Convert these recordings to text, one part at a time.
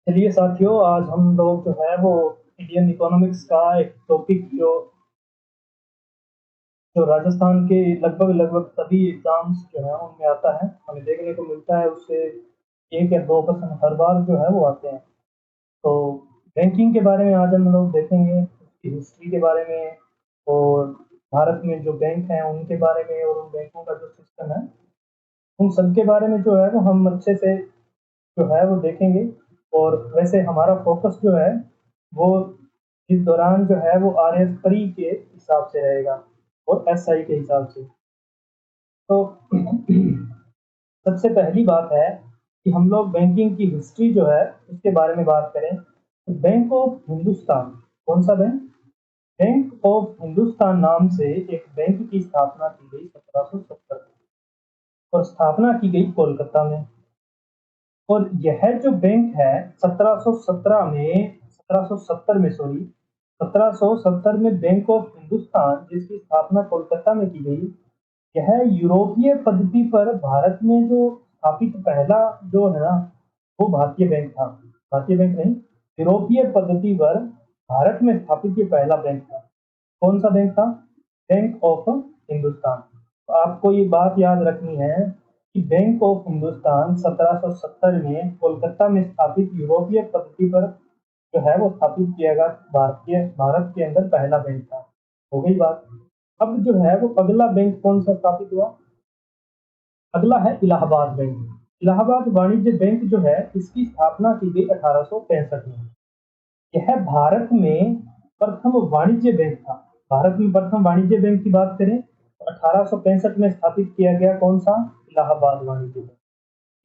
चलिए साथियों, आज हम लोग जो है वो इंडियन इकोनॉमिक्स का एक टॉपिक जो जो राजस्थान के लगभग लगभग सभी एग्जाम्स जो है उनमें आता है, हमें देखने को मिलता है। उससे 1 या 2% हर बार जो है वो आते हैं। तो बैंकिंग के बारे में आज हम लोग देखेंगे, उसकी हिस्ट्री के बारे में, और भारत में जो बैंक हैं उनके बारे में, और उन बैंकों का जो सिस्टम है उन सब के बारे में जो है वो हम अच्छे से जो है वो देखेंगे। और वैसे हमारा फोकस जो है वो इस दौरान जो है वो RS प्री के हिसाब से रहेगा और SI के हिसाब से। तो सबसे पहली बात है कि हम लोग बैंकिंग की हिस्ट्री जो है उसके बारे में बात करें तो बैंक ऑफ हिंदुस्तान, कौन सा बैंक? बैंक ऑफ हिंदुस्तान नाम से एक बैंक की स्थापना की गई 1770 और स्थापना की गई कोलकाता में। और यह जो बैंक है 1770 में, सॉरी, 1770 में बैंक ऑफ हिंदुस्तान जिसकी स्थापना कोलकाता में की गई, यह यूरोपीय पद्धति पर भारत में जो स्थापित पहला जो है ना वो भारतीय बैंक था। भारतीय बैंक नहीं, यूरोपीय पद्धति पर भारत में स्थापित ये पहला बैंक था। कौन सा बैंक था? Bank of Hindustan. तो आपको ये बात याद रखनी है कि बैंक ऑफ हिंदुस्तान 1770 में कोलकाता में स्थापित यूरोपीय पद्धति पर जो है वो स्थापित किया गया भारत के अंदर पहला बैंक था। हो गई बात। अब जो है वो अगला बैंक कौन सा स्थापित हुआ? अगला है इलाहाबाद बैंक। इलाहाबाद वाणिज्य बैंक जो है इसकी स्थापना की गई 1865 में। यह भारत में प्रथम वाणिज्य बैंक था। भारत में प्रथम वाणिज्य बैंक की बात करें तो 1865 में स्थापित किया गया कौन सा? इलाहाबाद वाणिज्य बैंक।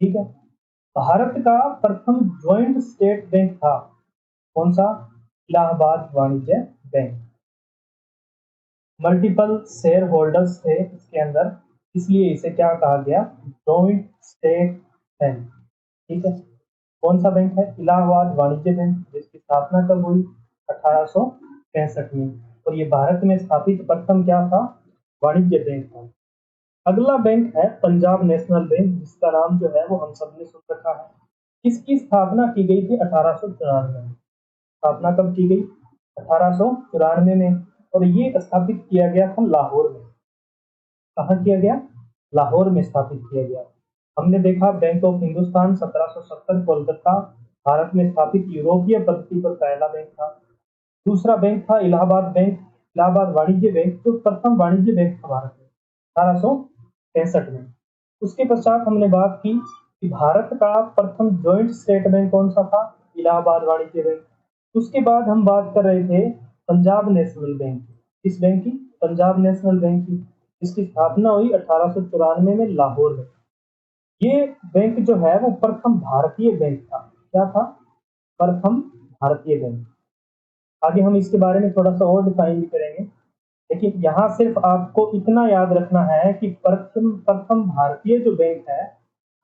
ठीक है। भारत का प्रथम ज्वाइंट स्टेट बैंक था कौन सा? इलाहाबाद वाणिज्य बैंक। मल्टीपल शेयर होल्डर्स थे इसके अंदर, इसलिए इसे क्या कहा गया? Joint state bank. ठीक है। कौन सा बैंक है? इलाहाबाद वाणिज्य बैंक, जिसकी स्थापना कब हुई? 1865 में। और ये भारत में स्थापित प्रथम क्या था? वाणिज्य बैंक था। अगला बैंक है पंजाब नेशनल बैंक, जिसका नाम जो है वो हम सब ने सुन रखा है। इसकी स्थापना की गई थी 1894 में। स्थापना कब की गई? 1894 में। और ये स्थापित किया गया था लाहौर में। कहाँ किया गया? लाहौर में स्थापित किया गया। हमने देखा बैंक ऑफ हिंदुस्तान 1770 कोलकाता, भारत में स्थापित यूरोपीय पद्धति पर पहला बैंक था। दूसरा बैंक था इलाहाबाद बैंक, इलाहाबाद वाणिज्य बैंक, जो प्रथम वाणिज्य बैंक था भारत में 1865 में। उसके पश्चात हमने बात की कि भारत का प्रथम जॉइंट स्टेट बैंक कौन सा था? इलाहाबाद वाणिज्य बैंक। उसके बाद हम बात कर रहे थे पंजाब नेशनल बैंक की। इस बैंक की, पंजाब नेशनल बैंक की, इसकी स्थापना हुई 1894 में लाहौर में। ये बैंक जो है वो प्रथम भारतीय बैंक था। क्या था? प्रथम भारतीय बैंक। आगे हम इसके बारे में थोड़ा सा और डिफाइन भी करेंगे, लेकिन यहाँ सिर्फ आपको इतना याद रखना है कि प्रथम प्रथम भारतीय जो बैंक है,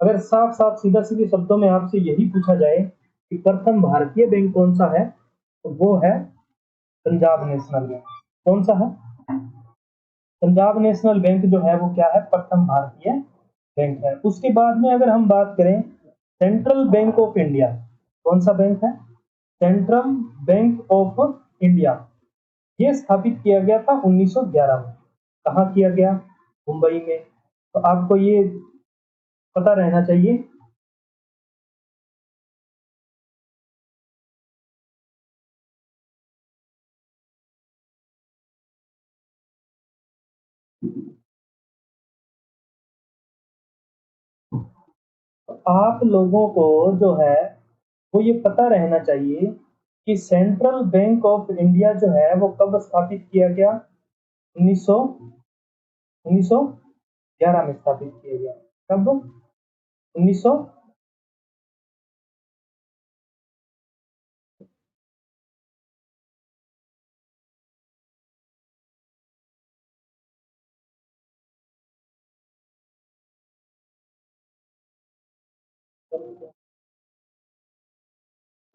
अगर साफ साफ सीधा सीधे शब्दों में आपसे यही पूछा जाए कि प्रथम भारतीय बैंक कौन सा है, तो वो है पंजाब नेशनल बैंक। कौन सा है? पंजाब नेशनल बैंक जो है वो क्या है? प्रथम भारतीय बैंक है। उसके बाद में अगर हम बात करें सेंट्रल बैंक ऑफ इंडिया, कौन सा बैंक है? Central bank of India. ये स्थापित किया गया था 1911 में। कहाँ किया गया? मुंबई में। तो आपको ये पता रहना चाहिए। तो आप लोगों को जो है वो ये पता रहना चाहिए कि सेंट्रल बैंक ऑफ इंडिया जो है वो कब स्थापित किया गया? 1900 1911 में स्थापित किया गया। कब? 1900।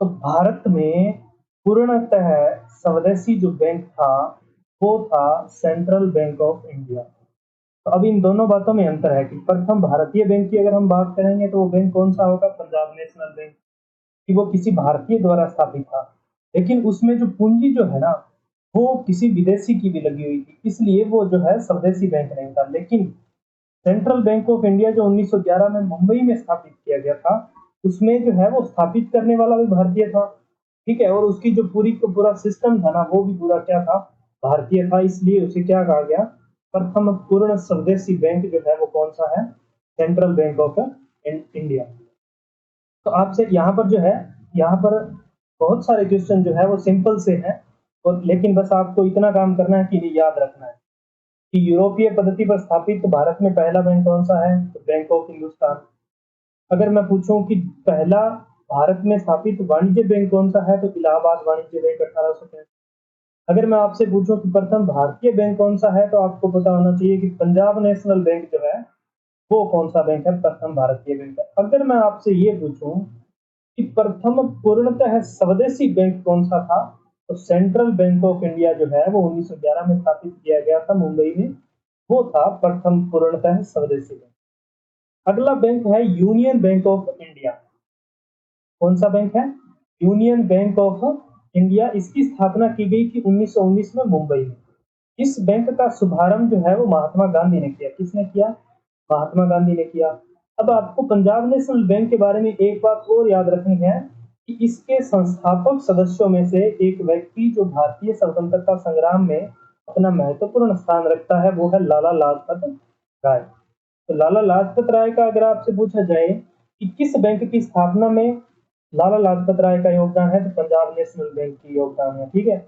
तो भारत में पूर्णतः स्वदेशी जो बैंक था वो था सेंट्रल बैंक ऑफ इंडिया। तो अब इन दोनों बातों में अंतर है कि प्रथम भारतीय बैंक की अगर हम बात करेंगे तो वो बैंक कौन सा होगा? Punjab national bank. कि वो किसी भारतीय द्वारा स्थापित था, लेकिन उसमें जो पूंजी जो है ना, वो किसी विदेशी की भी लगी हुई थी, इसलिए वो जो है स्वदेशी बैंक नहीं था। लेकिन सेंट्रल बैंक ऑफ इंडिया जो 1911 में मुंबई में स्थापित किया गया था, उसमें जो है वो स्थापित करने वाला भी भारतीय था, ठीक है, और उसकी जो पूरी का पूरा सिस्टम था ना, वो भी पूरा क्या था, भारतीय था, इसलिए उसे क्या कहा गया, प्रथम पूर्ण स्वदेशी बैंक जो है वो कौन सा है, सेंट्रल बैंक ऑफ इंडिया। तो आपसे यहाँ पर जो है, यहाँ पर बहुत सारे क्वेश्चन जो है वो सिंपल से हैं, और लेकिन बस आपको इतना काम करना है कि ये याद रखना है कि यूरोपीय पद्धति पर स्थापित भारत में पहला बैंक कौन सा है, तो बैंक ऑफ हिंदुस्तान। अगर मैं पूछूं कि पहला भारत में स्थापित वाणिज्य बैंक कौन सा है, तो इलाहाबाद वाणिज्य बैंक 1865। अगर मैं आपसे पूछूं कि प्रथम भारतीय बैंक कौन सा है, तो आपको पता होना चाहिए कि पंजाब नेशनल बैंक जो है वो कौन सा बैंक है, प्रथम भारतीय बैंक है। अगर मैं आपसे ये पूछूं कि प्रथम पूर्णतः स्वदेशी बैंक कौन सा था, तो सेंट्रल बैंक ऑफ इंडिया जो है वो 1911 में स्थापित किया गया था मुंबई में, वो था प्रथम पूर्णतः स्वदेशी बैंक। अगला बैंक है यूनियन बैंक ऑफ इंडिया। कौन सा बैंक है, यूनियन बैंक ऑफ इंडिया। इसकी स्थापना की गई थी 1919 में मुंबई में। इस बैंक का शुभारंभ जो है वो महात्मा गांधी ने किया। किसने किया, महात्मा गांधी ने किया। अब आपको पंजाब नेशनल बैंक के बारे में एक बात और याद रखनी है कि इसके संस्थापक सदस्यों में से एक व्यक्ति जो भारतीय स्वतंत्रता संग्राम में अपना महत्वपूर्ण स्थान रखता है, वो है लाला लाजपत राय। तो लाला लाजपत राय का अगर आपसे पूछा जाए कि किस बैंक की स्थापना में लाला लाजपत राय का योगदान है, तो पंजाब नेशनल बैंक की योगदान है, ठीक है।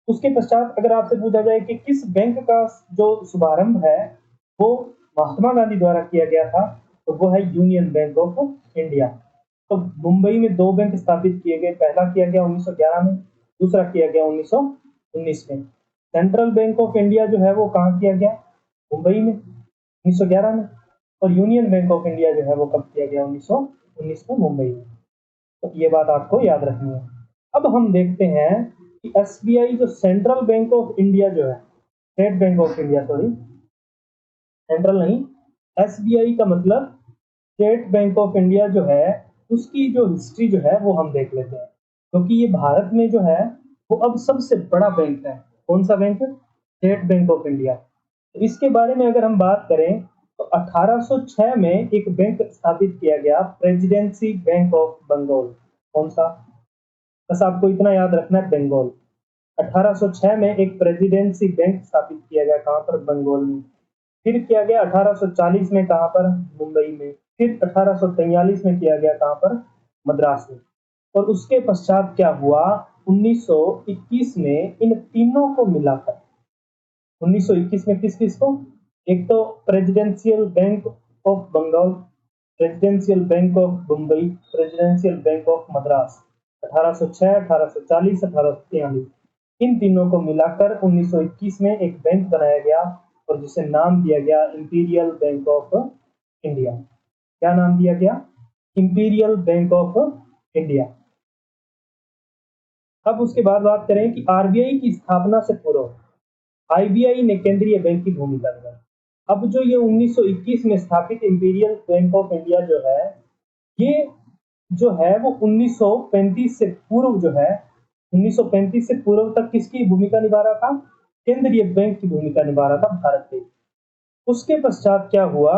उसके पश्चात अगर आपसे पूछा जाए कि किस बैंक का जो शुभारंभ है वो महात्मा गांधी द्वारा किया गया था, तो वो है यूनियन बैंक ऑफ इंडिया। तो मुंबई में दो बैंक स्थापित किए गए, पहला किया गया 1911 में, दूसरा किया गया 1919 में। सेंट्रल बैंक ऑफ इंडिया जो है वो कहाँ किया गया, मुंबई में 1911 में, और यूनियन बैंक ऑफ इंडिया जो है वो कब किया गया, 1919 में मुंबई में। तो ये बात आपको याद रखनी है। अब हम देखते हैं कि एसबीआई जो सेंट्रल बैंक ऑफ इंडिया जो है, state Bank of India, sorry central नहीं, एसबीआई का मतलब स्टेट बैंक ऑफ इंडिया जो है, उसकी जो हिस्ट्री जो है वो हम देख लेते हैं, क्योंकि ये भारत में जो है वो अब सबसे बड़ा बैंक है। कौन सा बैंक है, स्टेट बैंक ऑफ इंडिया। तो इसके बारे में अगर हम बात करें तो 1806 में एक बैंक स्थापित किया गया, प्रेसिडेंसी बैंक ऑफ बंगाल। कौन सा, बस आपको इतना याद रखना है, बंगाल। 1806 में एक प्रेसिडेंसी बैंक स्थापित किया गया, कहाँ पर, बंगाल में। फिर किया गया 1840 में, कहाँ पर, मुंबई में। फिर 1843 में किया गया, कहाँ पर, मद्रास में। और उसके पश्चात क्या हुआ, 1921 में इन तीनों को मिलाकर, 1921 में किस किस को, एक तो presidential bank of Bengal, presidential bank of Mumbai, presidential bank of Madras, 1806, 1840, 1843, इन तीनों को मिलाकर 1921 में एक बैंक बनाया गया, और जिसे नाम दिया गया इंपीरियल बैंक ऑफ इंडिया। क्या नाम दिया गया, इंपीरियल बैंक ऑफ इंडिया। अब उसके बाद बात करें कि आरबीआई की स्थापना से पूर्व आईबीआई ने केंद्रीय बैंक की भूमिका निभाई। अब जो ये 1921 में स्थापित इंपीरियल बैंक ऑफ इंडिया जो है, ये जो है वो 1935 से पूर्व जो है, 1935 से पूर्व तक किसकी भूमिका निभा रहा था, केंद्रीय बैंक की भूमिका निभा रहा था भारत के। उसके पश्चात क्या हुआ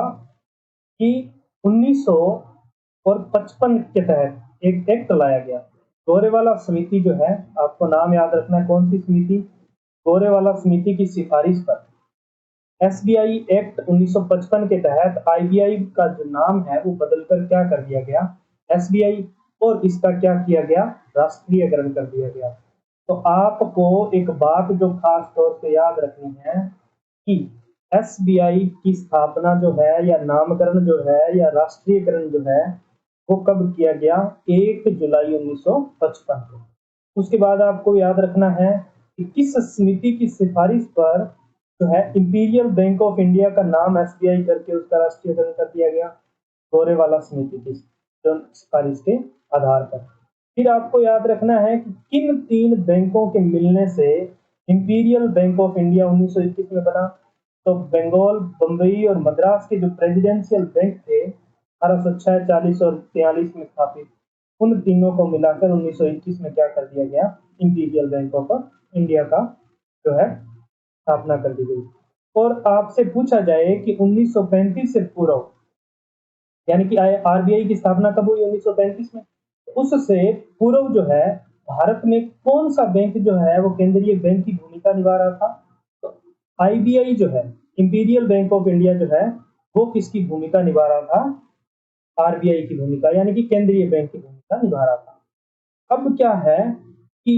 कि 1955 के तहत एक एक्ट लाया गया, गोरेवाला समिति जो है, आपको नाम याद रखना है, कौन सी समिति, गोरेवाला समिति की सिफारिश पर एसबीआई एक्ट 1955 के तहत आईबीआई का जो नाम है वो बदलकर क्या कर दिया गया, एसबीआई, और इसका क्या किया गया, राष्ट्रीयकरण कर दिया गया। तो आपको एक बात जो खास तौर से याद रखनी है कि एसबीआई की स्थापना जो है, या नामकरण जो है, या राष्ट्रीयकरण जो है, वो कब किया गया, 1 जुलाई 1955 को। उसके बाद आपको याद रखना है कि किस समिति की सिफारिश पर जो है इंपीरियल बैंक ऑफ इंडिया का नाम एसबीआई करके उसका राष्ट्रीयकरण कर दिया गया, गोरेवाला समिति की सिफारिश के आधार पर। फिर आपको याद रखना है कि किन तीन बैंकों के मिलने से इंपीरियल बैंक ऑफ इंडिया 1921 में बना, तो बंगाल, बम्बई और मद्रास के जो प्रेसिडेंशियल बैंक थे 1806, 40 और 43 में स्थापित, उन तीनों को मिलाकर 1921 में क्या कर दिया गया, इंपीरियल बैंक ऑफ इंडिया का जो है स्थापना कर दी गई। और आपसे पूछा जाए कि 1935 से पूर्व, यानी कि आरबीआई की स्थापना कब हुई, 1935 में, तो उससे पूर्व जो है भारत में कौन सा बैंक जो है वो केंद्रीय बैंक की भूमिका निभा रहा था, तो आईबीआई जो है, इंपीरियल बैंक ऑफ इंडिया जो है, वो किसकी भूमिका निभा रहा था, आरबीआई की भूमिका, यानी कि केंद्रीय बैंक की भूमिका निभा रहा था। अब क्या है कि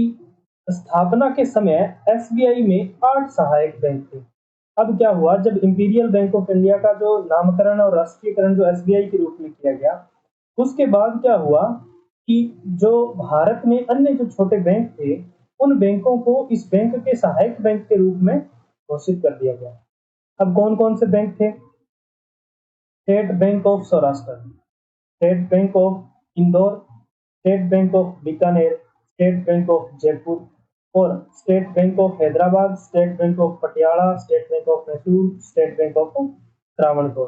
स्थापना के समय एसबीआई में 8 सहायक बैंक थे। अब क्या हुआ, जब इंपीरियल बैंक ऑफ इंडिया का जो नामकरण और राष्ट्रीयकरण जो एसबीआई के रूप में किया गया, उसके बाद क्या हुआ कि जो भारत में अन्य जो छोटे बैंक थे, उन बैंकों को इस बैंक के सहायक बैंक के रूप में घोषित कर दिया गया। अब कौन कौन से बैंक थे, State Bank of Saurashtra, State Bank of Indore, State Bank of Bikaner, State Bank of Jaipur और State Bank of Hyderabad, State Bank of Patiala, State Bank of Mysore, State Bank of Travancore.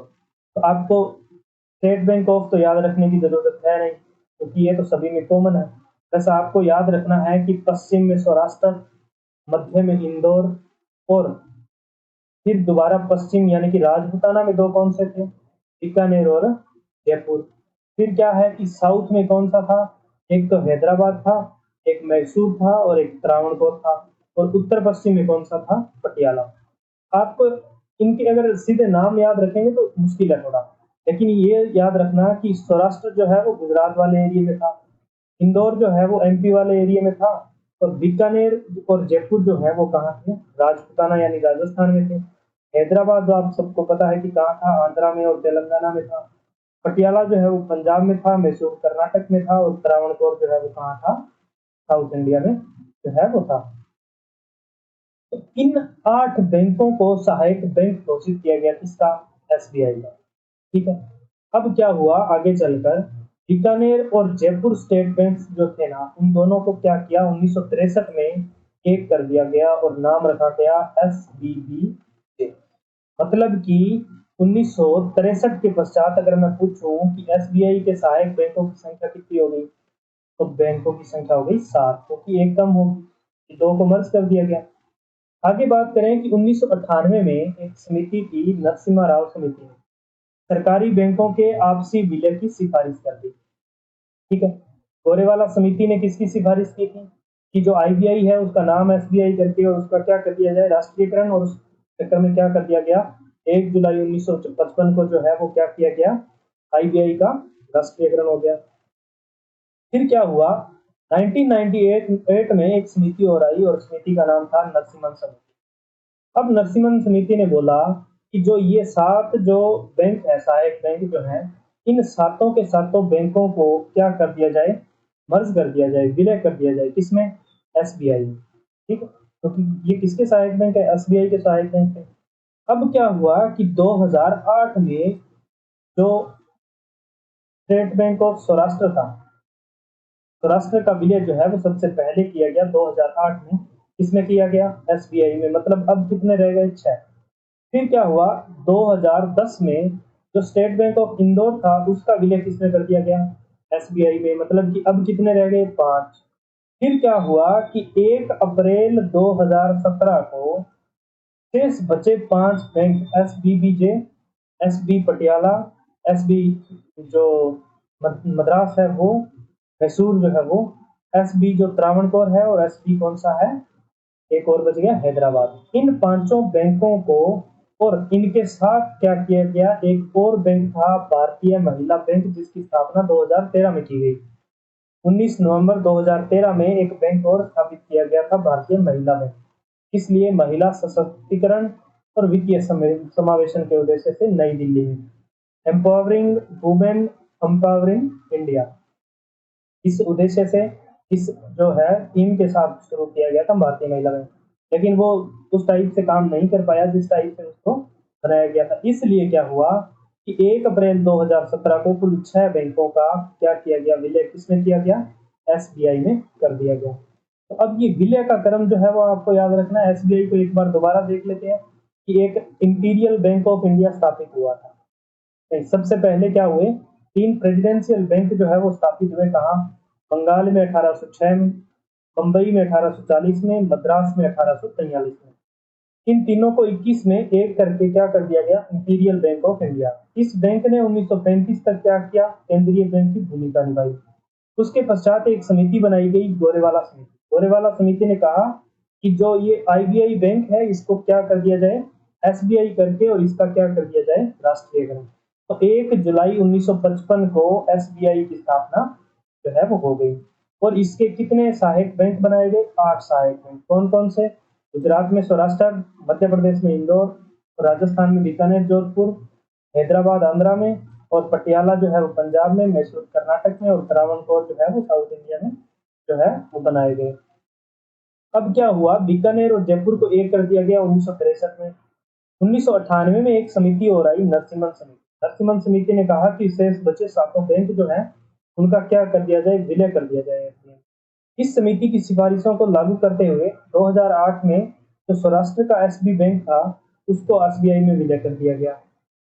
तो आपको स्टेट बैंक ऑफ तो याद रखने की जरूरत है नहीं, क्योंकि ये तो सभी में कॉमन है। बस आपको याद रखना है कि पश्चिम में सौराष्ट्र, मध्य में इंदौर और फिर दोबारा पश्चिम यानी कि राजपूताना में दो कौन से थे, बीकानेर और जयपुर। फिर क्या है कि साउथ में कौन सा था, एक तो हैदराबाद था, एक मैसूर था और एक त्रावणकोर था, और उत्तर पश्चिम में कौन सा था, पटियाला। आपको इनके अगर सीधे नाम याद रखेंगे तो मुश्किल है थोड़ा, लेकिन ये याद रखना कि सौराष्ट्र जो है वो गुजरात वाले एरिया में था, इंदौर जो है वो एमपी वाले एरिया में था, और बीकानेर और जयपुर जो है वो कहाँ थे, राजपूताना यानी राजस्थान में थे। हैदराबाद जो आप सबको पता है कि कहाँ था, आंध्रा में और तेलंगाना में था। पटियाला जो है वो पंजाब में था, मैसूर कर्नाटक में था, और त्रावणकोर जो है वो कहाँ था, साउथ इंडिया में जो है वो था। तो इन 8 बैंकों को सहायक बैंक घोषित किया गया, किसका, एसबीआई का। ठीक है। अब क्या हुआ आगे चलकर, बीकानेर और जयपुर स्टेट बैंक जो थे ना, उन दोनों को क्या किया, 1963 में एक कर दिया गया और नाम रखा गया एसबीबी। मतलब कि 1963 के पश्चात अगर मैं पूछूं कि एसबीआई के सहायक बैंकों की संख्या कितनी हो गई, तो बैंकों की संख्या हो गई 7, क्योंकि एक कम होगी, दो को मर्ज कर दिया गया। आगे बात करें कि 1998 में एक समिति थी, नरसिम्हा राव समिति ने सरकारी बैंकों के आपसी विलय की सिफारिश कर दी। ठीक है। गोरेवाला समिति ने किसकी सिफारिश की थी, कि जो आईबीआई है उसका नाम एसबीआई करके और उसका क्या कर दिया जाए, राष्ट्रीयकरण, और उस चक्कर में क्या कर दिया गया, 1 जुलाई 1955 को जो है वो क्या किया गया, आईबीआई का राष्ट्रीयकरण हो गया। फिर क्या हुआ, 1998 में एक समिति और आई और समिति का नाम था नरसिम्हन समिति। अब नरसिम्हन समिति ने बोला कि जो ये 7 जो बैंक है, सहायक बैंक जो है, इन सातों के सातों बैंकों को क्या कर दिया जाए, मर्ज कर दिया जाए, विलय कर दिया जाए, किसमें, एसबीआई में। ठीक है, क्योंकि ये किसके सहायक बैंक है, एसबीआई के सहायक बैंक है। अब क्या हुआ कि 2008 में जो स्टेट बैंक ऑफ सौराष्ट्र था, सौराष्ट्र का विलय जो है वो सबसे पहले किया गया 2008 में, किसमें किया गया, एसबीआई में। मतलब अब कितने रह गए, 6। फिर क्या हुआ, 2010 में जो स्टेट बैंक ऑफ इंदौर था उसका विलय किसमें कर दिया गया, एसबीआई में। मतलब कि अब कितने रह गए, 5। फिर क्या हुआ कि 1 अप्रैल 2017 को शेष बचे 5 bank, SBBJ, SB Patiala, SB जो मद्रास है वो, मैसूर जो है वो, एसबी जो त्रावणकोर है, और एसबी कौन सा है, एक और बच गया, हैदराबाद। इन पांचों बैंकों को और इनके साथ क्या किया गया, एक और बैंक था, भारतीय महिला बैंक, जिसकी स्थापना 2013 में की गई। 19 नवंबर 2013 में एक बैंक और स्थापित किया गया था, भारतीय महिला बैंक। इसलिए महिला सशक्तिकरण और वित्तीय समावेशन के उद्देश्य से नई दिल्ली में एम्पावरिंग वुमेन, एम्पावरिंग इंडिया, इस उद्देश्य से इस जो है टीम के साथ शुरू किया गया था भारतीय महिला बैंक। लेकिन वो उस टाइप से काम नहीं कर पाया जिस टाइप से उसको बनाया गया था। इसलिए क्या हुआ कि 1 अप्रैल 2017 को कुल 6 बैंकों का क्या किया गया, विलय किसमें किया गया, एसबीआई में कर दिया गया। तो अब ये विलय का क्रम जो है वो आपको याद रखना है। एसबीआई को एक बार दोबारा देख लेते हैं कि एक इंपीरियल बैंक ऑफ इंडिया स्थापित हुआ था। सबसे पहले क्या हुए, 3 प्रेसिडेंशियल बैंक जो है वो स्थापित हुए, कहाँ, बंगाल में 1806 में, बम्बई में 1840 में, मद्रास में 1843 में। इन तीनों को 21 में एक करके क्या कर दिया गया, इंपीरियल बैंक ऑफ इंडिया। इस बैंक ने 1935 तक क्या किया, केंद्रीय बैंक की भूमिका निभाई। उसके पश्चात एक समिति बनाई गई, गोरेवाला समिति। गोरेवाला समिति ने कहा कि जो ये आईबीआई बैंक है इसको क्या कर दिया जाए, एसबीआई करके, और इसका क्या कर दिया जाए, राष्ट्रीयकरण। तो 1 जुलाई 1955 को एसबीआई की स्थापना जो है वो हो गई। और इसके कितने सहायक बैंक बनाए गए, 8 सहायक बैंक। कौन कौन से, गुजरात में सौराष्ट्र, मध्य प्रदेश में इंदौर, राजस्थान में बीकानेर जोधपुर, हैदराबाद आंध्रा में, और पटियाला जो है वो पंजाब में, मैसूर कर्नाटक में, और त्रावणकोर जो है वो साउथ इंडिया में जो है वो बनाए गए। अब क्या हुआ, बीकानेर और जयपुर को एक कर दिया गया 1963 में। 1998 में एक समिति और आई, नरसिम्हन समिति। नरसिम्हन समिति ने कहा कि शेष बचे 7 बैंक जो है उनका क्या कर दिया जाए, विलय कर दिया जाए। इस समिति की सिफारिशों को लागू करते हुए 2008 में जो सौराष्ट्र का एसबी बैंक था उसको एसबीआई में विलय कर दिया गया।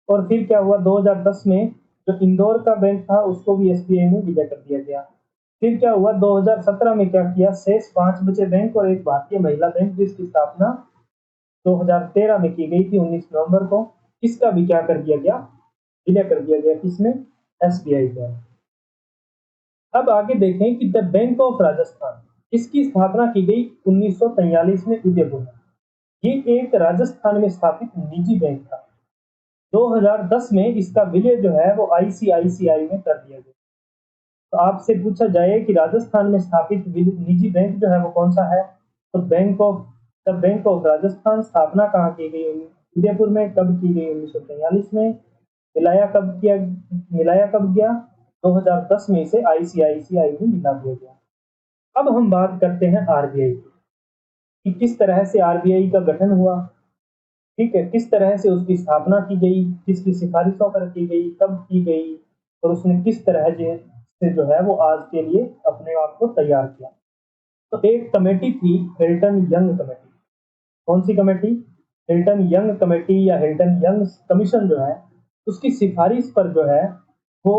और फिर क्या हुआ, 2010 में जो इंदौर का बैंक था उसको भी एसबीआई में विलय कर दिया गया। फिर क्या हुआ, 2017 में क्या किया, शेष 5 बचे बैंक और एक भारतीय महिला बैंक जिसकी स्थापना 2013 में की गई थी 19 नवंबर को, इसका भी क्या कर दिया गया, विलय कर दिया गया। किसमें, एसबीआई में। अब आगे देखें कि द बैंक ऑफ राजस्थान, इसकी स्थापना की गई 1943 में उदयपुर में। ये एक राजस्थान में स्थापित निजी बैंक था। 2010 में इसका विलय जो है वो आईसीआईसीआई में कर दिया गया। तो आपसे पूछा जाए कि राजस्थान में स्थापित निजी बैंक जो है वो कौन सा है, तो बैंक ऑफ राजस्थान। स्थापना कहाँ की गई, उदयपुर में। कब की गई, 1943 में। मिलाया कब गया, 2010 में इसे आईसीआईसीआई में मिला दिया गया। अब हम बात करते हैं आरबीआई की, कि किस तरह से आरबीआई का गठन हुआ, ठीक है, किस तरह से उसकी स्थापना की गई, किसकी सिफारिशों पर की गई, कब की गई, और उसने किस तरह से जो है वो आज के लिए अपने आप को तैयार किया। तो एक कमेटी थी, हिल्टन यंग कमेटी। कौन सी कमेटी, हिल्टन यंग कमेटी या हिल्टन यंग कमीशन जो है उसकी सिफारिश पर जो है वो,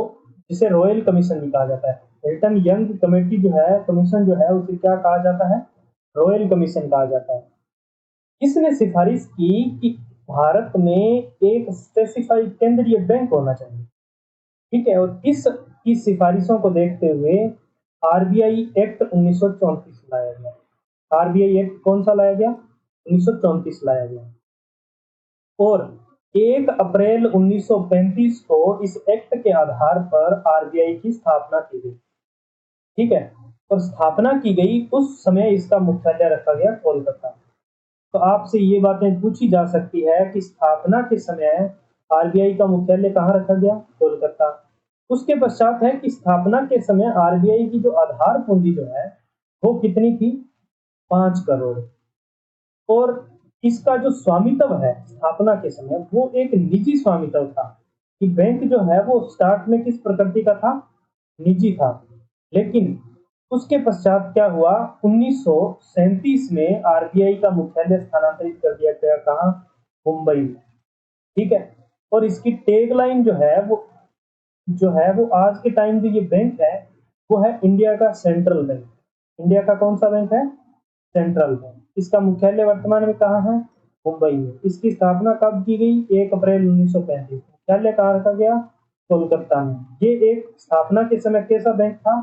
जिसे रॉयल कमीशन भी कहा जाता है। हिल्टन यंग कमेटी जो है, कमीशन जो है, उसे क्या कहा जाता है, रॉयल कमीशन कहा जाता है। इसने सिफारिश की कि भारत में एक स्पेसिफाइड केंद्रीय बैंक होना चाहिए, ठीक है। और इस की सिफारिशों को देखते हुए आरबीआई एक्ट 1934 लाया गया। आरबीआई एक्ट कौन सा लाया गया, 1934 लाया गया। और 1 अप्रैल 1935 को इस एक्ट के आधार पर आरबीआई की स्थापना की गई, ठीक है। और स्थापना की गई उस समय इसका मुख्यालय रखा गया कोलकाता। तो आपसे ये बातें पूछी जा सकती है कि स्थापना के समय आरबीआई का मुख्यालय कहाँ रखा गया, कोलकाता। उसके पश्चात है कि स्थापना के समय आरबीआई की जो आधार पूंजी जो है वो कितनी थी, 5 करोड़। और इसका जो स्वामित्व है स्थापना के समय वो एक निजी स्वामित्व था, कि बैंक जो है वो स्टार्ट में किस प्रकृति का था, निजी था। लेकिन उसके पश्चात क्या हुआ, 1937 में आरबीआई का मुख्यालय स्थानांतरित कर दिया गया, कहाँ, मुंबई में, ठीक है। और इसकी टैगलाइन जो है वो आज के टाइम जो ये बैंक है वो है इंडिया का सेंट्रल बैंक। इंडिया का कौन सा बैंक है, सेंट्रल बैंक। इसका मुख्यालय वर्तमान में कहाँ है, मुंबई में। इसकी स्थापना कब की गई, 1 अप्रैल 1935। मुख्यालय कहाँ रखा गया, कोलकाता में। ये एक स्थापना के समय कैसा बैंक था,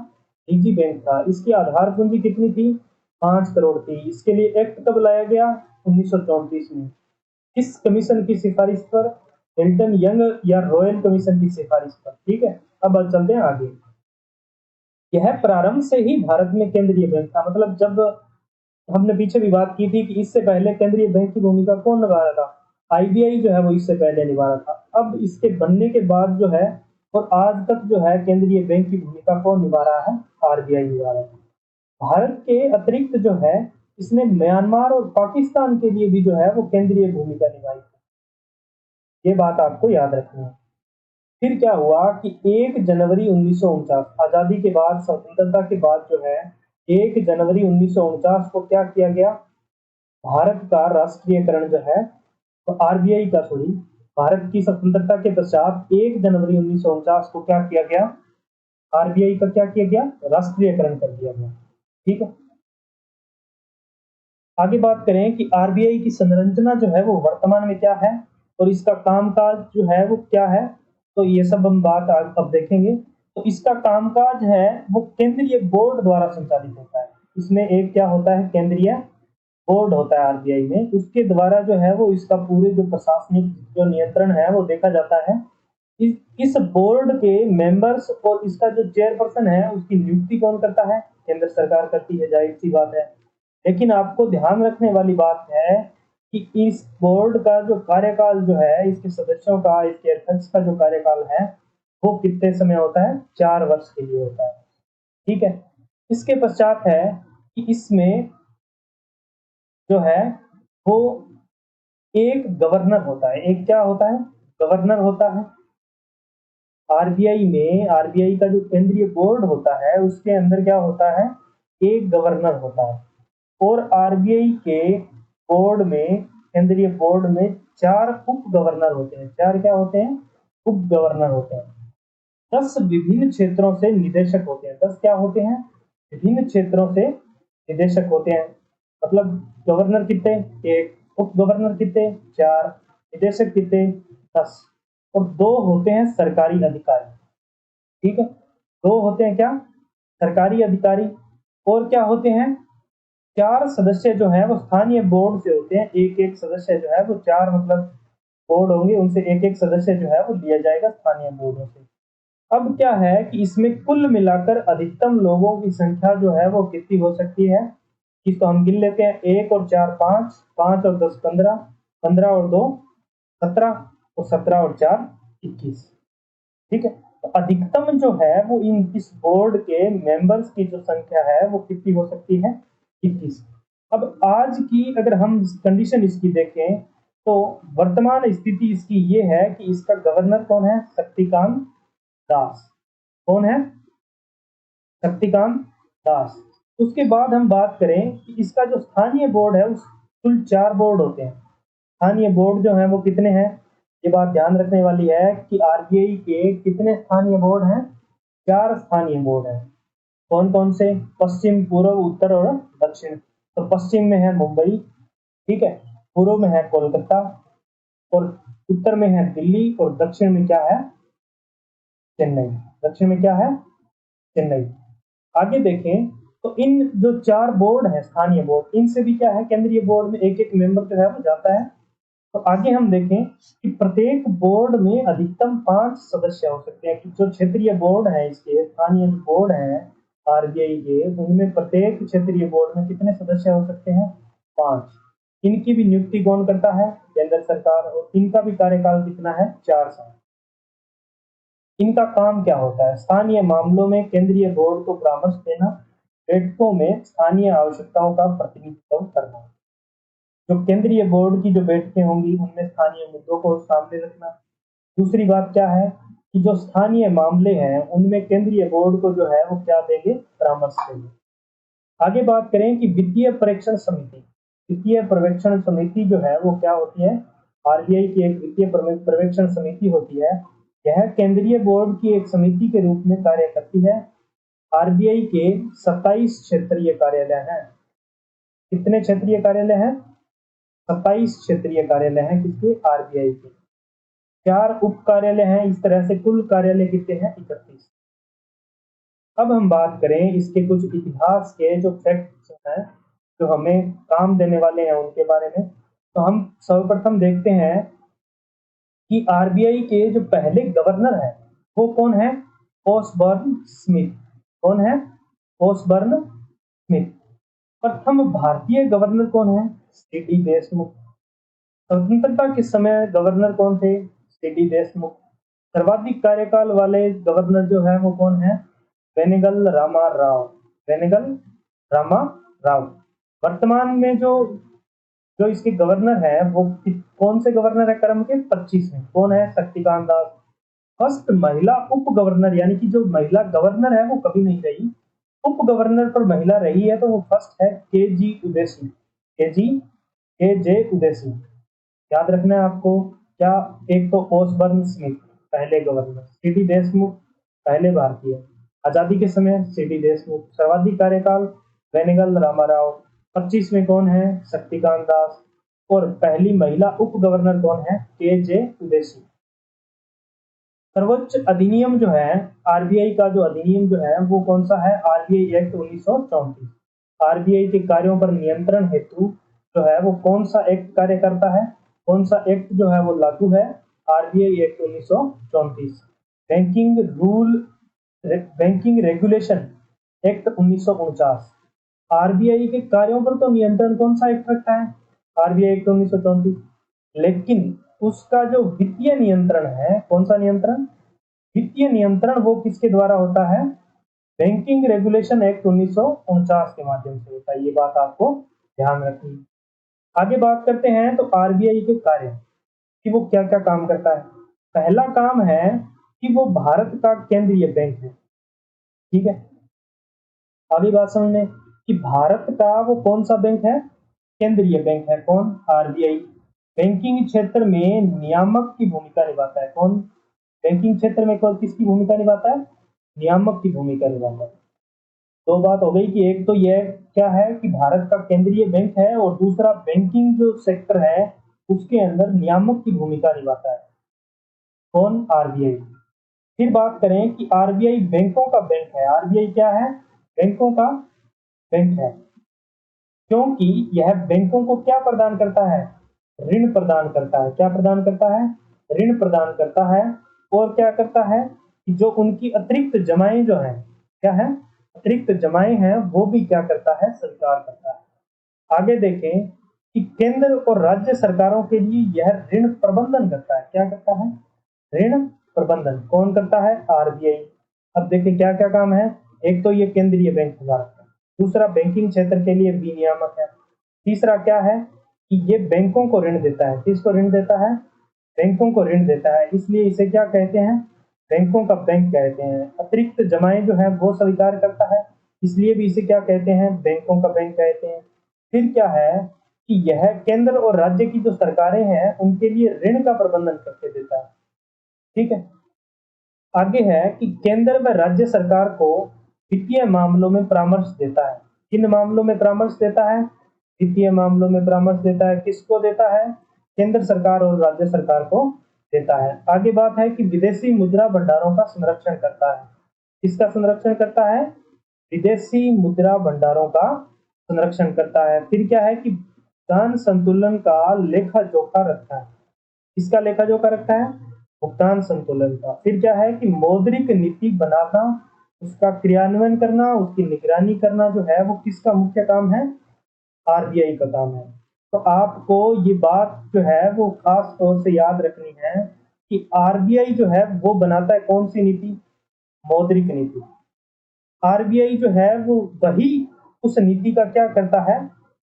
निजी बैंक था। इसकी आधार पूंजी कितनी थी, 5 करोड़ थी। इसके लिए एक्ट कब लाया गया, 1934 में। किस कमीशन की सिफारिश पर, हिल्टन यंग या रॉयल कमीशन की सिफारिश पर, ठीक है। अब चलते हैं आगे। यह प्रारंभ से ही भारत में केंद्रीय बैंक था। मतलब जब हमने पीछे भी बात की थी कि इससे पहले केंद्रीय बैंक की भूमिका कौन निभा रहा था, आईबीआई जो है वो इससे पहले निभा रहा था। अब इसके बनने के बाद जो है और आज तक जो है केंद्रीय बैंक की भूमिका कौन निभा रहा है, आरबीआई निभा रहा है। भारत के अतिरिक्त जो है इसने म्यांमार और पाकिस्तान के लिए भी जो है वो केंद्रीय भूमिका निभाई, ये बात आपको याद रखनी है। फिर क्या हुआ कि 1 जनवरी 1949, आजादी के बाद, स्वतंत्रता के बाद जो है 1 जनवरी 1949 को क्या किया गया, भारत का राष्ट्रीयकरण जो है, तो आरबीआई का, सॉरी, भारत की स्वतंत्रता के पश्चात 1 जनवरी 1949 को क्या किया गया, आरबीआई का क्या किया गया, राष्ट्रीयकरण कर दिया गया। ठीक है, आगे बात करें कि आरबीआई की संरचना जो है वो वर्तमान में क्या है और इसका कामकाज जो है वो क्या है, तो ये सब हम बात अब देखेंगे। तो इसका कामकाज है वो केंद्रीय बोर्ड द्वारा संचालित होता है। इसमें एक क्या होता है, केंद्रीय बोर्ड होता है आरबीआई में, उसके द्वारा जो है वो इसका पूरे जो प्रशासनिक जो नियंत्रण है वो देखा जाता है। इस बोर्ड के मेंबर्स और इसका जो चेयरपर्सन है उसकी नियुक्ति कौन करता है, केंद्र सरकार करती है, जाहिर सी बात है। लेकिन आपको ध्यान रखने वाली बात है कि इस बोर्ड का जो कार्यकाल जो है, इसके सदस्यों का, इसके अध्यक्ष का जो कार्यकाल है वो कितने समय होता है, 4 वर्ष के लिए होता है। ठीक है, इसके पश्चात है कि इसमें जो है वो एक गवर्नर होता है। एक क्या होता है, गवर्नर होता है। आरबीआई में आरबीआई का जो केंद्रीय बोर्ड होता है उसके अंदर क्या होता है, एक गवर्नर होता है। और आरबीआई के बोर्ड में, केंद्रीय बोर्ड में 4 उप गवर्नर होते हैं। 4 क्या होते हैं, उप गवर्नर होते हैं। 10 विभिन्न क्षेत्रों से निदेशक होते हैं। 10 क्या होते हैं, विभिन्न क्षेत्रों से निदेशक होते हैं। मतलब गवर्नर कितने, एक, उप गवर्नर कितने, 4, निदेशक कितने, 10, और 2 होते हैं सरकारी अधिकारी। ठीक है, 2 होते हैं क्या, सरकारी अधिकारी। और क्या होते हैं, 4 सदस्य जो है वो स्थानीय बोर्ड से होते हैं। एक एक सदस्य जो है वो 4, मतलब बोर्ड होंगे उनसे एक एक सदस्य जो है वो लिया जाएगा स्थानीय बोर्डों से। अब क्या है कि इसमें कुल मिलाकर अधिकतम लोगों की संख्या जो है वो कितनी हो सकती है, इसको हम गिन लेते हैं। 1 और 4 5, 5 और 10 15, 15 और 2 17, और 17 और 4 21। ठीक है, तो अधिकतम जो है वो इस बोर्ड के मेंबर्स की जो संख्या है वो कितनी हो सकती है, 21। अब आज की अगर हम कंडीशन इसकी देखें तो वर्तमान स्थिति इसकी ये है कि इसका गवर्नर कौन है, शक्तिकांत दास। कौन है, शक्तिकांत दास। उसके बाद हम बात करें कि इसका जो स्थानीय बोर्ड है उस कुल 4 बोर्ड होते हैं। स्थानीय बोर्ड जो है वो कितने हैं, ये बात ध्यान रखने वाली है कि आरबीआई के कितने स्थानीय बोर्ड हैं, 4 स्थानीय बोर्ड हैं। कौन कौन से, पश्चिम, पूर्व, उत्तर और दक्षिण। तो पश्चिम में है मुंबई, ठीक है, पूर्व में है कोलकाता, और उत्तर में है दिल्ली, और दक्षिण में क्या है, चेन्नई। दक्षिण में क्या है, चेन्नई। आगे देखें तो इन जो 4 बोर्ड हैं स्थानीय बोर्ड, इनसे भी क्या है, केंद्रीय बोर्ड में एक एक मेंबर जो है वो जाता है। तो आगे हम देखें कि प्रत्येक बोर्ड में अधिकतम 5 सदस्य हो सकते हैं। कि जो क्षेत्रीय बोर्ड है, इसके स्थानीय बोर्ड है आरबीआई के, उनमें प्रत्येक क्षेत्रीय बोर्ड में कितने सदस्य हो सकते हैं, 5। इनकी भी नियुक्ति कौन करता है, केंद्र सरकार, और इनका भी कार्यकाल कितना है, 4 साल। इनका काम क्या होता है, स्थानीय मामलों में केंद्रीय बोर्ड को परामर्श देना, बैठकों में स्थानीय आवश्यकताओं का प्रतिनिधित्व करना। जो केंद्रीय बोर्ड की जो बैठकें होंगी उनमें स्थानीय मुद्दों को सामने रखना। दूसरी बात क्या है कि जो स्थानीय मामले हैं उनमें केंद्रीय बोर्ड को जो है वो क्या देंगे, परामर्श देंगे। आगे बात करें कि वित्तीय पर्यवेक्षण समिति। वित्तीय पर्यवेक्षण समिति जो है वो क्या होती है, आरबीआई की एक वित्तीय पर्यवेक्षण समिति होती है। यह केंद्रीय बोर्ड की एक समिति के रूप में कार्य करती है। आरबीआई के 27 क्षेत्रीय कार्यालय हैं। कितने क्षेत्रीय कार्यालय हैं, 27 क्षेत्रीय कार्यालय हैं किसके, आरबीआई के। 4 उप कार्यालय हैं। इस तरह से कुल कार्यालय कितने हैं, 31। अब हम बात करें इसके कुछ इतिहास के जो फैक्ट्स हैं जो हमें काम देने वाले हैं उनके बारे में। तो हम सर्वप्रथम देखते हैं कि आरबीआई के जो पहले गवर्नर हैं वो कौन है, ओसबर्न स्मिथ। कौन है, ओसबर्न स्मिथ। प्रथम भारतीय गवर्नर कौन है, सीडी देशमुख। स्वतंत्रता के समय गवर्नर कौन थे, सीडी देशमुख। सर्वाधिक कार्यकाल वाले गवर्नर जो है वो कौन है, वेनेगल रामा राव। वेनेगल रामा राव। वर्तमान में जो जो इसके गवर्नर है वो कौन से गवर्नर है, क्रम के 25वें। कौन है, शक्तिकांत दास। फर्स्ट महिला उप गवर्नर, यानी कि जो महिला गवर्नर है वो कभी नहीं रही, उप गवर्नर पर महिला रही है तो वो फर्स्ट है के जी उदयसिंह। के जे उदयसिंह, याद रखना है आपको। क्या, एक तो ओसबर्न स्मिथ पहले गवर्नर, सीडी देशमुख पहले भारतीय। आजादी के समय सीडी देशमुख। सर्वाधिक कार्यकाल बेनेगल रामाराव। 25 में कौन है? शक्तिकांत दास। और पहली महिला उप गवर्नर कौन है? के.जे. उदेसी। सर्वोच्च अधिनियम जो है आरबीआई का, जो अधिनियम जो है वो कौन सा है? RBI act 1934। आरबीआई के कार्यों पर नियंत्रण हेतु जो है वो कौन सा एक्ट कार्य करता है? कौन सा एक्ट जो है वो लागू है? RBI act 1934। Banking rule banking regulation act 1949। RBI के कार्यों पर तो नियंत्रण कौन सा एक्ट रखता है? RBI act 1934। लेकिन उसका जो वित्तीय नियंत्रण है, कौन सा नियंत्रण? वित्तीय नियंत्रण वो किसके द्वारा होता है? बैंकिंग रेगुलेशन एक्ट 1949 के माध्यम से होता है। ये बात आपको ध्यान रखनी है। आगे बात करते हैं तो आरबीआई के कार्य कि वो क्या क्या काम करता है। पहला काम है कि वो भारत का केंद्रीय बैंक है। ठीक है, आगे बात समझ में कि भारत का वो कौन सा बैंक है? केंद्रीय बैंक है। कौन? आरबीआई। बैंकिंग क्षेत्र में नियामक की भूमिका निभाता है। कौन? बैंकिंग क्षेत्र में कौन किसकी भूमिका निभाता है? नियामक की भूमिका निभाता है। दो बात हो गई कि एक तो यह क्या है कि भारत का केंद्रीय बैंक है, और दूसरा बैंकिंग जो सेक्टर है उसके अंदर नियामक की भूमिका निभाता है। कौन? आरबीआई। फिर बात करें कि आरबीआई बैंकों का बैंक है। आरबीआई क्या है? बैंकों का बैंक है, क्योंकि यह बैंकों को क्या प्रदान करता है? ऋण प्रदान करता है। क्या प्रदान करता है? ऋण प्रदान करता है। और क्या करता है कि जो उनकी अतिरिक्त जमाएं जो हैं, क्या है? अतिरिक्त जमाएं हैं, वो भी क्या करता है? स्वीकार करता है। आगे देखें कि केंद्र और राज्य सरकारों के लिए यह ऋण प्रबंधन करता है। क्या करता है? ऋण प्रबंधन। कौन करता है? आरबीआई। अब देखिए क्या क्या काम है। एक तो ये केंद्रीय बैंक है भारत का, दूसरा बैंकिंग क्षेत्र के लिए विनियामक है, तीसरा क्या है कि ये बैंकों को ऋण देता है। किसको ऋण देता है? बैंकों को ऋण देता है, इसलिए इसे क्या कहते हैं? बैंकों का बैंक कहते हैं। अतिरिक्त जमाएं जो है वो स्वीकार करता है, इसलिए भी इसे क्या कहते हैं? बैंकों का बैंक कहते हैं। फिर क्या है कि यह केंद्र और राज्य की जो सरकारें हैं उनके लिए ऋण का प्रबंधन करके देता है। ठीक है, आगे है कि केंद्र व राज्य सरकार को वित्तीय मामलों में परामर्श देता है। किन मामलों में परामर्श देता है? वित्तीय मामलों में परामर्श देता है। किसको देता है? केंद्र सरकार और राज्य सरकार को देता है। आगे बात है कि विदेशी मुद्रा भंडारों का संरक्षण करता है। किसका संरक्षण करता है? विदेशी मुद्रा भंडारों का संरक्षण करता है। फिर क्या है कि धन संतुलन का लेखा जोखा रखता है। किसका लेखा जोखा रखता है? भुगतान संतुलन का। फिर क्या है कि मौद्रिक नीति बनाना, उसका क्रियान्वयन करना, उसकी निगरानी करना जो है वो किसका मुख्य काम है? आरबीआई का काम है। तो आपको ये बात जो है वो खास तौर से याद रखनी है कि आरबीआई जो है वो बनाता है कौन सी नीति? मौद्रिक नीति। आरबीआई जो है वो वही उस नीति का क्या करता है?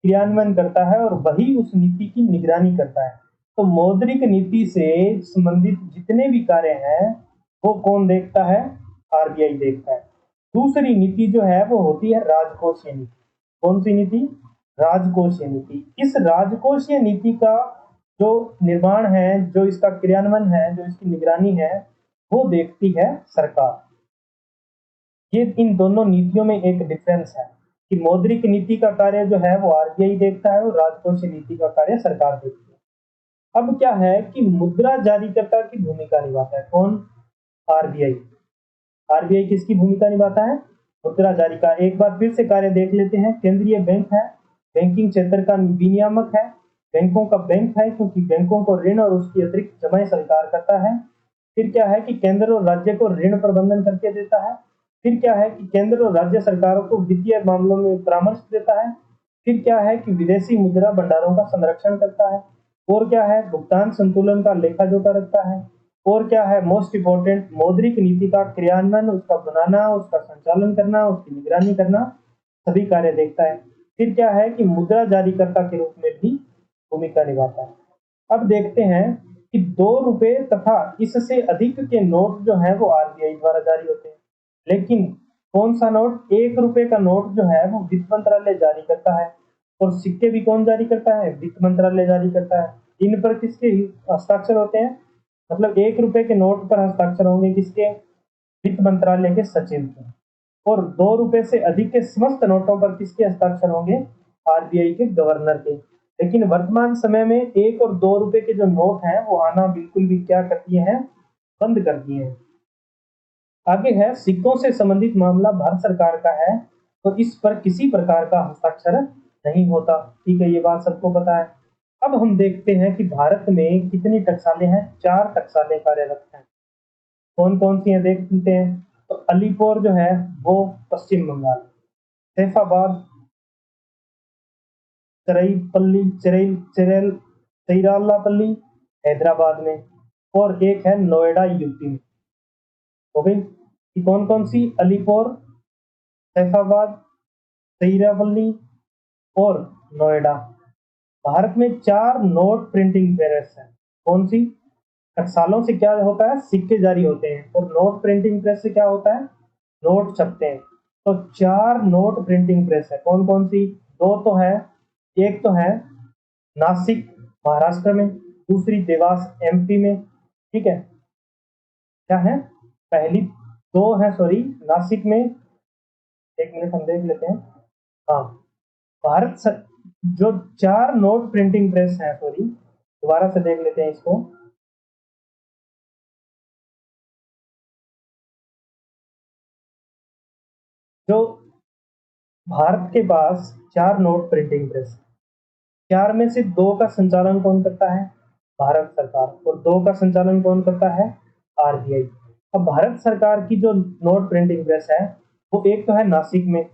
क्रियान्वयन करता है, और वही उस नीति की निगरानी करता है। तो मौद्रिक नीति से संबंधित जितने भी कार्य हैं वो कौन देखता है? आरबीआई देखता है। दूसरी नीति जो है वो होती है राजकोषीय नीति। कौन सी नीति? राजकोषीय नीति। इस राजकोषीय नीति का जो निर्माण है, जो इसका क्रियान्वयन है, जो इसकी निगरानी है, वो देखती है सरकार। ये इन दोनों नीतियों में एक डिफरेंस है कि मौद्रिक नीति का कार्य जो है वो आरबीआई देखता है, और राजकोषीय नीति का कार्य सरकार देखती है। अब क्या है कि मुद्रा जारीकर्ता की भूमिका निभाता है। कौन? आरबीआई। आरबीआई किसकी भूमिका निभाता है? मुद्रा जारी का। एक बार फिर से कार्य देख लेते हैं। केंद्रीय बैंक है, बैंकिंग क्षेत्र का विनियामक है, बैंकों का बैंक है क्योंकि बैंकों को ऋण और उसकी अतिरिक्त जमाएं स्वीकार करता है। फिर क्या है कि केंद्र और राज्य को ऋण प्रबंधन करके देता है। फिर क्या है कि केंद्र और राज्य सरकारों को वित्तीय मामलों में परामर्श देता है। फिर क्या है कि विदेशी मुद्रा भंडारों का संरक्षण करता है। और क्या है? भुगतान संतुलन का लेखा जोखा रखता है। और क्या है? मोस्ट इंपॉर्टेंट, मौद्रिक नीति का क्रियान्वयन, उसका बनाना, उसका संचालन करना, उसकी निगरानी करना, सभी कार्य देखता है। फिर क्या है कि मुद्रा जारीकर्ता के रूप में भी भूमिका निभाता है। अब देखते हैं कि 2 रुपए तथा इससे अधिक के नोट जो है वो आरबीआई द्वारा जारी होते हैं। लेकिन कौन सा नोट? 1 रुपए का नोट जो है वो वित्त मंत्रालय जारी करता है, और सिक्के भी कौन जारी करता है? वित्त मंत्रालय जारी करता है। इन पर किसके हस्ताक्षर होते हैं? मतलब 1 रुपए के नोट पर हस्ताक्षर होंगे किसके? वित्त मंत्रालय के सचिव के। और 2 रुपए से अधिक के समस्त नोटों पर किसके हस्ताक्षर होंगे? आरबीआई के गवर्नर के। लेकिन वर्तमान समय में 1 और 2 रुपए के जो नोट हैं वो आना बिल्कुल भी क्या कर दिए हैं? बंद कर दिए हैं। आगे है सिक्कों से संबंधित मामला भारत सरकार का है तो इस पर किसी प्रकार का हस्ताक्षर नहीं होता। ठीक है, ये बात सबको पता है। अब हम देखते हैं कि भारत में कितनी टकसालें हैं। 4 टकसालें कार्यरत हैं। कौन कौन सी हैं देख लेते हैं। तो अलीपुर जो है वो पश्चिम बंगाल, सैफाबाद, चिरईपल्ली चिरई चिरल चिरालापल्ली हैदराबाद में, और एक है नोएडा यूपी में। हो गई कि कौन कौन सी? अलीपुर, सैफाबाद, तिरुचिरापल्ली और नोएडा। भारत में 4 नोट प्रिंटिंग प्रेस है। कौन सी? टकसालों से क्या होता है? सिक्के जारी होते हैं। और नोट प्रिंटिंग प्रेस से क्या होता है? नोट छपते हैं। तो 4 नोट प्रिंटिंग प्रेस है। कौन कौन सी? 2 तो है। एक तो है नासिक महाराष्ट्र में, दूसरी देवास एमपी में। ठीक है, क्या है? पहली 2 है, सॉरी, नासिक में। 1 मिनट हम देख लेते हैं। हाँ, भारत सर, जो 4 नोट प्रिंटिंग प्रेस है, सॉरी, दोबारा से देख लेते हैं इसको। जो भारत के पास 4 नोट प्रिंटिंग प्रेस, 4 में से 2 का संचालन कौन करता है? भारत सरकार। और 2 का संचालन कौन करता है? आरबीआई। अब भारत सरकार की जो नोट प्रिंटिंग प्रेस है वो एक तो है नासिक में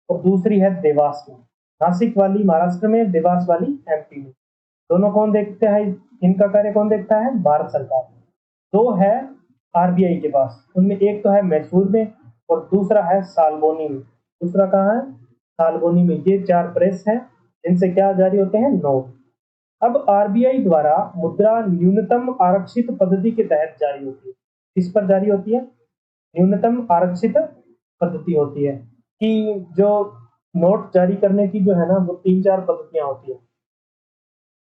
और दूसरी है देवास में। नासिक वाली महाराष्ट्र में, देवास वाली एमपी में। दोनों कौन देखते हैं? इनका कार्य कौन देखता है? भारत सरकार। 2 है आरबीआई के पास, उनमें एक तो है मैसूर में और दूसरा है सालबोनी में। दूसरा कहाँ है? सालबोनी में। ये 4 प्रेस हैं जिनसे क्या जारी होते हैं? नोट। अब आरबीआई द्वारा मुद्रा न्यूनतम आरक्षित पद्धति के तहत जारी होती है। किस पर जारी होती है? न्यूनतम आरक्षित पद्धति होती है कि जो नोट जारी करने की जो है ना वो 3-4 पद्धतियां होती है।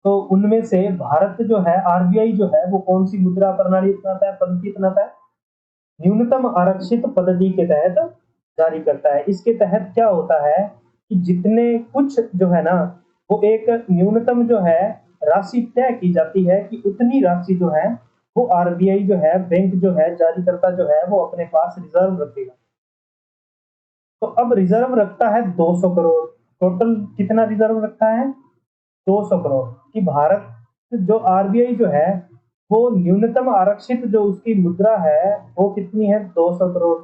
तो उनमें से भारत जो है, आरबीआई जो है वो कौन सी मुद्रा प्रणाली अपनाता है, पद्धति अपनाता है? न्यूनतम आरक्षित पद्धति के तहत जारी करता है। इसके तहत क्या होता है कि जितने कुछ जो है ना वो एक न्यूनतम जो है राशि तय की जाती है कि उतनी राशि जो है वो आरबीआई जो है, बैंक जो है, जारीकर्ता जो है वो अपने पास रिजर्व रखेगा। तो अब रिजर्व रखता है 200 करोड़। टोटल कितना रिजर्व रखता है? 200 करोड़। कि भारत जो आरबीआई जो है वो न्यूनतम आरक्षित जो उसकी मुद्रा है वो कितनी है? 200 करोड़।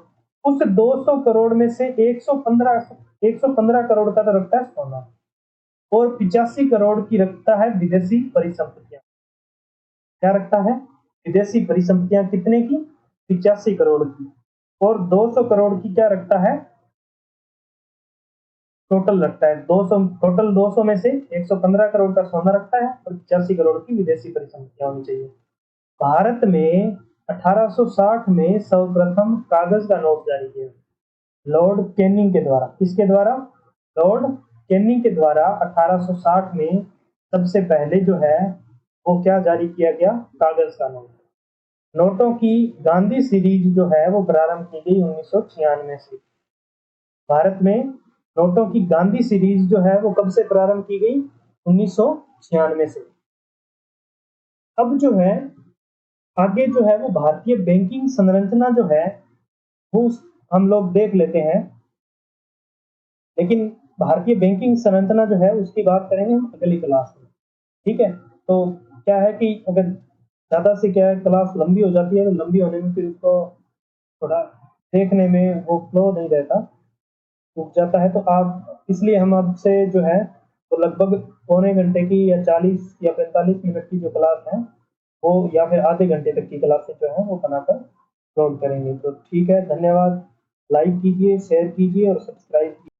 उस 200 करोड़ में से 115 करोड़ का तो रखता है सोना और 85 करोड़ की रखता है विदेशी परिसंपत्तियां। क्या रखता है? विदेशी परिसंपत्तियां। कितने की? 85 करोड़ की। और 200 करोड़ की क्या रखता है? टोटल रखता है 200। टोटल 200 में से 115 करोड़ का सोना रखता है और 85 करोड़ की विदेशी परिसंपत्तियां होनी चाहिए। भारत में 1860 में सर्वप्रथम कागज का नोट जारी किया लॉर्ड कैनिंग के द्वारा। किसके द्वारा? लॉर्ड कैनिंग के द्वारा 1860 में सबसे पहले जो है वो क्या जारी किया गया? कागज का नोट। नोटों की गांधी सीरीज जो है वो प्रारंभ की गई 1996 से। भारत में नोटों की गांधी सीरीज जो है वो कब से प्रारंभ की गई? 1996 से। अब जो है आगे जो है वो भारतीय बैंकिंग संरचना जो है वो हम लोग देख लेते हैं। लेकिन भारतीय बैंकिंग संरचना जो है उसकी बात करेंगे हम अगली क्लास में। ठीक है, तो क्या है कि अगर ज्यादा से क्या है क्लास लंबी हो जाती है तो लंबी होने में फिर उसको थोड़ा देखने में वो फ्लो नहीं रहता, रुक जाता है। तो आप, इसलिए हम आपसे जो है तो लगभग पौने घंटे की या 40 या 45 मिनट की जो क्लास है वो, या फिर आधे घंटे तक की क्लासें जो है वो बनाकर अपलोड करेंगे। तो ठीक है, धन्यवाद। लाइक कीजिए, शेयर कीजिए और सब्सक्राइब कीजिए।